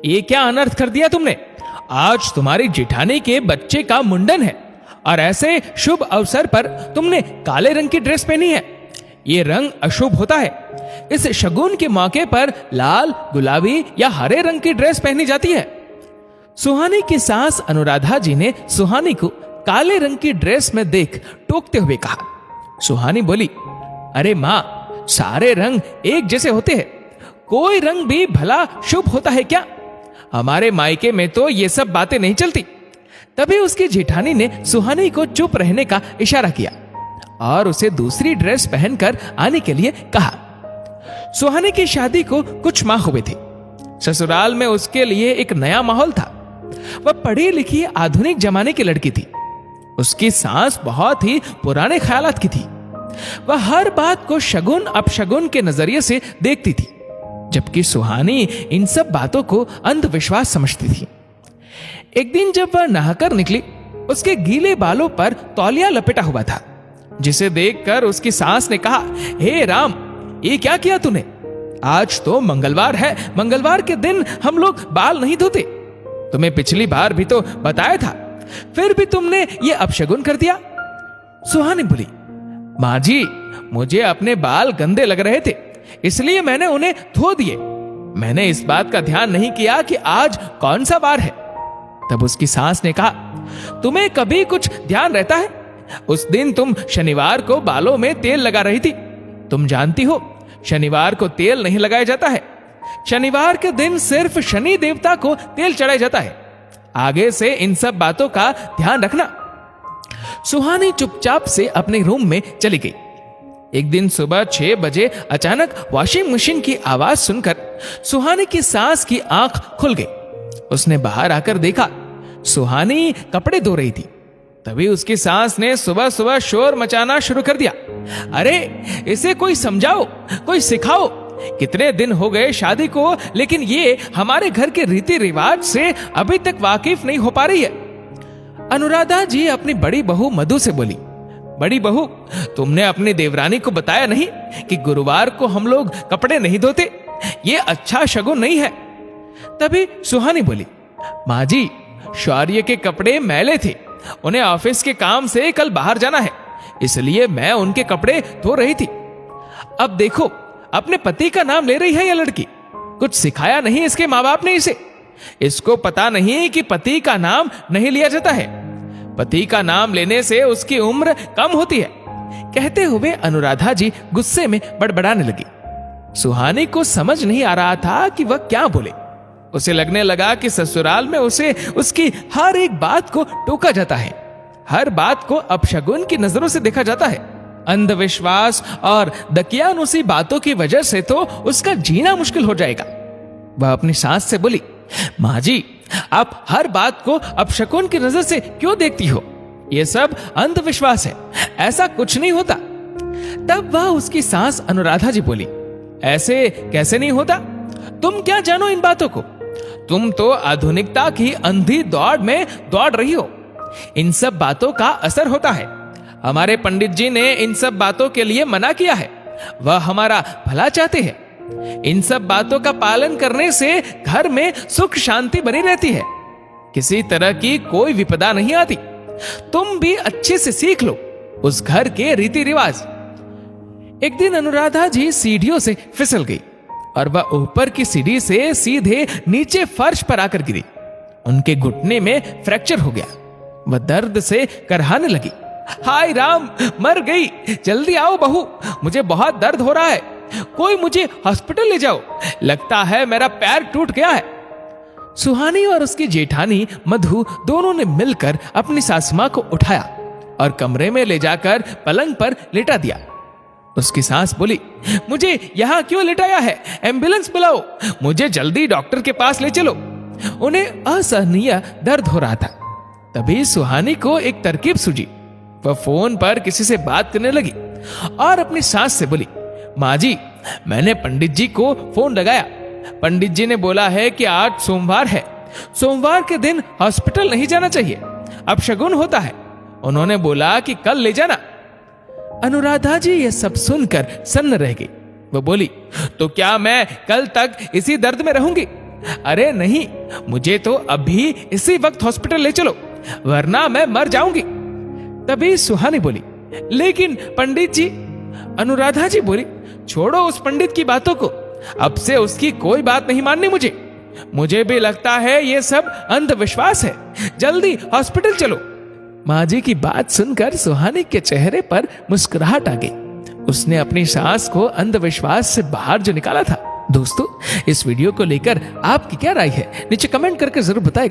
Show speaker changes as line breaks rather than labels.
ये क्या अनर्थ कर दिया तुमने? आज तुम्हारी जेठानी के बच्चे का मुंडन है और ऐसे शुभ अवसर पर तुमने काले रंग की ड्रेस पहनी है। ये रंग अशुभ होता है। इस शगुन के मौके पर लाल, गुलाबी या हरे रंग की ड्रेस पहनी जाती है। सुहानी की सास अनुराधा जी ने सुहानी को काले रंग की ड्रेस में देख टोकते हुए कहा। सुहानी बोली, अरे मां, सारे रंग एक जैसे होते हैं। कोई रंग भी भला शुभ होता है क्या? हमारे मायके में तो ये सब बातें नहीं चलती। तभी उसकी जेठानी ने सुहानी को चुप रहने का इशारा किया और उसे दूसरी ड्रेस पहनकर आने के लिए कहा। सुहानी की शादी को कुछ माह हुए थे। ससुराल में उसके लिए एक नया माहौल था। वह पढ़ी लिखी आधुनिक जमाने की लड़की थी। उसकी सास बहुत ही पुराने ख्यालात की थी। वह हर बात को शगुन अपशगुन के नजरिए से देखती थी, जबकि सुहानी इन सब बातों को अंधविश्वास समझती थी। एक दिन जब वह नहाकर निकली, उसके गीले बालों पर तौलिया लपेटा हुआ था, जिसे देखकर उसकी सास ने कहा, हे राम, ये क्या किया तूने? आज तो मंगलवार है। मंगलवार के दिन हम लोग बाल नहीं धोते। तुम्हें पिछली बार भी तो बताया था, फिर भी तुमने ये अपशगुन कर दिया। सुहानी बोली, मां जी, मुझे अपने बाल गंदे लग रहे थे, इसलिए मैंने उन्हें धो दिए। मैंने इस बात का ध्यान नहीं किया कि आज कौन सा बार है। तब उसकी सास ने कहा, तुम्हें कभी कुछ ध्यान रहता है? उस दिन तुम शनिवार को बालों में तेल लगा रही थी। तुम जानती हो, शनिवार को तेल नहीं लगाया जाता है। शनिवार के दिन सिर्फ शनि देवता को तेल चढ़ाया जाता है। आगे से इन सब बातों का ध्यान रखना। सुहानी चुपचाप से अपने रूम में चली गई। एक दिन सुबह 6 बजे अचानक वॉशिंग मशीन की आवाज सुनकर सुहानी की सास की आंख खुल गई। उसने बाहर आकर देखा, सुहानी कपड़े धो रही थी। तभी उसकी सास ने सुबह सुबह शोर मचाना शुरू कर दिया। अरे, इसे कोई समझाओ, कोई सिखाओ। कितने दिन हो गए शादी को, लेकिन ये हमारे घर के रीति रिवाज से अभी तक वाकिफ नहीं हो पा रही है। अनुराधा जी अपनी बड़ी बहू मधु से बोली, बड़ी बहू, तुमने अपनी देवरानी को बताया नहीं कि गुरुवार को हम लोग कपड़े नहीं धोते? ये अच्छा शगुन नहीं है। तभी सुहानी बोली, मां जी, शौर्य के कपड़े मैले थे। उन्हें ऑफिस के काम से कल बाहर जाना है, इसलिए मैं उनके कपड़े धो रही थी। अब देखो, अपने पति का नाम ले रही है यह लड़की। कुछ सिखाया नहीं इसके माँ बाप ने इसे। इसको पता नहीं कि पति का नाम नहीं लिया जाता है। पति का नाम लेने से उसकी उम्र कम होती है। कहते हुए अनुराधा जी गुस्से में बड़बड़ाने लगी। सुहानी को समझ नहीं आ रहा था कि वह क्या बोले। उसे लगने लगा कि ससुराल में उसे उसकी हर एक बात को टोका जाता है, हर बात को अपशगुन की नजरों से देखा जाता है। अंधविश्वास और दकियानुसी बातों की वजह से तो उसका जीना मुश्किल हो जाएगा। वह अपनी सास से बोली, मां जी, आप हर बात को अपशगुन की नजर से क्यों देखती हो? यह सब अंधविश्वास है, ऐसा कुछ नहीं होता। तब वह उसकी सास अनुराधा जी बोली, ऐसे कैसे नहीं होता? तुम क्या जानो इन बातों को? तुम तो आधुनिकता की अंधी दौड़ में दौड़ रही हो। इन सब बातों का असर होता है। हमारे पंडित जी ने इन सब बातों के लिए मना किया है। वह हमारा भला चाहते हैं। इन सब बातों का पालन करने से घर में सुख शांति बनी रहती है। किसी तरह की कोई विपदा नहीं आती। तुम भी अच्छे से सीख लो उस घर के रीति रिवाज। एक दिन अनुराधा जी सीढ़ियों से फिसल गई और वह ऊपर की सीढ़ी से सीधे नीचे फर्श पर आकर गिरी। उनके घुटने में फ्रैक्चर हो गया। वह दर्द से करहाने लगी। हाय राम, मर गई। जल्दी आओ बहू, मुझे बहुत दर्द हो रहा है। कोई मुझे हॉस्पिटल ले जाओ। लगता है मेरा पैर टूट गया है। सुहानी और उसकी जेठानी मधु दोनों ने मिलकर अपनी सासू मां को उठाया और कमरे में ले जाकर पलंग पर लेटा दिया। उसकी सास बोली, मुझे यहां क्यों लिटाया है? एम्बुलेंस बुलाओ, मुझे जल्दी डॉक्टर के पास ले चलो। उन्हें असहनीय दर्द हो रहा था। तभी सुहानी को एक तरकीब सूझी। वह फोन पर किसी से बात करने लगी और अपनी सास से बोली, मां जी, मैंने पंडित जी को फोन लगाया। पंडित जी ने बोला है कि आज सोमवार है। सोमवार के दिन हॉस्पिटल नहीं जाना चाहिए, अपशगुन होता है। उन्होंने बोला कि कल ले जाना। अनुराधा जी यह सब सुनकर सन्न रह गई। वह बोली, तो क्या मैं कल तक इसी दर्द में रहूंगी? अरे नहीं, मुझे तो अभी इसी वक्त हॉस्पिटल ले चलो, वरना मैं मर जाऊंगी। तभी सुहानी बोली, लेकिन पंडित जी। अनुराधा जी बोली, छोड़ो उस पंडित की बातों को, अब से उसकी कोई बात नहीं माननी मुझे भी लगता है ये सब अंधविश्वास है, जल्दी हॉस्पिटल चलो। माँ जी की बात सुनकर सुहानी के चेहरे पर मुस्कुराहट आ गई। उसने अपनी सास को अंधविश्वास से बाहर जो निकाला था। दोस्तों, इस वीडियो को लेकर आपकी क्या राय है, नीचे कमेंट करके जरूर बताएगा।